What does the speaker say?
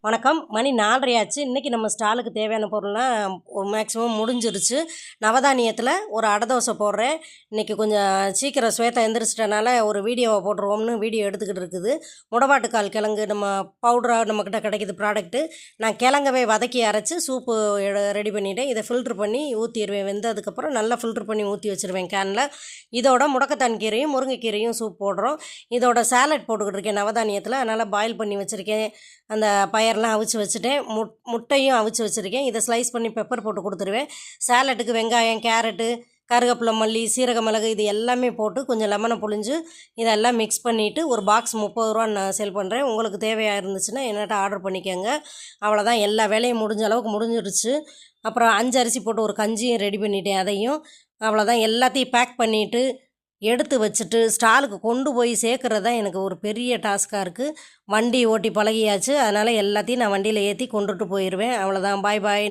வணக்கம். மணி 4:30 ஆச்சு. இன்றைக்கி நம்ம ஸ்டாலுக்கு தேவையான பொருள்லாம் மேக்ஸிமம் முடிஞ்சிருச்சு. நவதானியத்தில் ஒரு அடை தோசை போடுறேன். இன்றைக்கி கொஞ்சம் சீக்கிரம் ஸ்வேதா எந்திரிச்சிட்டனால ஒரு வீடியோவை போட்டுருவோம்னு வீடியோ எடுத்துக்கிட்டு இருக்குது. முடவாட்டுக்கால் கிழங்கு நம்ம பவுடராக நம்மக்கிட்ட கிடைக்கிது ப்ராடக்ட்டு. நான் கிழங்கவே வதக்கி அரைச்சி சூப்பு ரெடி பண்ணிவிட்டேன். இதை ஃபில்ட்ரு பண்ணி ஊற்றிடுவேன். வெந்ததுக்கப்புறம் நல்லா ஃபில்ட்ரு பண்ணி ஊற்றி வச்சுருவேன் கேனில். இதோட முடக்கத்தான் கீரையும் முருங்கைக்கீரையும் சூப் போடுறோம். இதோட சாலட் போட்டுக்கிட்டு இருக்கேன் நவதானியத்தில். அதனால் பாயில் பண்ணி வச்சுருக்கேன். அந்த பயர்லாம் அவிச்சு வச்சுட்டேன். முட்டையும் அவிச்சு வச்சுருக்கேன். இதை ஸ்லைஸ் பண்ணி பெப்பர் போட்டு கொடுத்துருவேன். சாலட்டுக்கு வெங்காயம், கேரட்டு, கருவேப்பிலை, மல்லி, சீரக மிளகு இது எல்லாமே போட்டு கொஞ்சம் லெமனை புழிஞ்சு இதெல்லாம் மிக்ஸ் பண்ணிவிட்டு ஒரு பாக்ஸ் 30 ரூபா நான் சேல் பண்ணுறேன். உங்களுக்கு தேவையாக இருந்துச்சுன்னா என்கிட்ட ஆர்டர் பண்ணிக்கோங்க. அவ்வளோதான், எல்லா வேலையும் முடிஞ்ச அளவுக்கு முடிஞ்சிடுச்சு. அப்புறம் 5 அரிசி போட்டு ஒரு கஞ்சியும் ரெடி பண்ணிட்டேன். அதையும் அவ்வளோதான், எல்லாத்தையும் பேக் பண்ணிவிட்டு எடுத்து வச்சுட்டு ஸ்டாலுக்கு கொண்டு போய் சேர்க்குறது தான் எனக்கு ஒரு பெரிய டாஸ்க்காக இருக்குது. வண்டி ஓட்டி பழகியாச்சு. அதனால் எல்லாத்தையும் நான் வண்டியில் ஏற்றி கொண்டுட்டு போயிடுவேன். அவ்வளோதான். பாய் பாய்.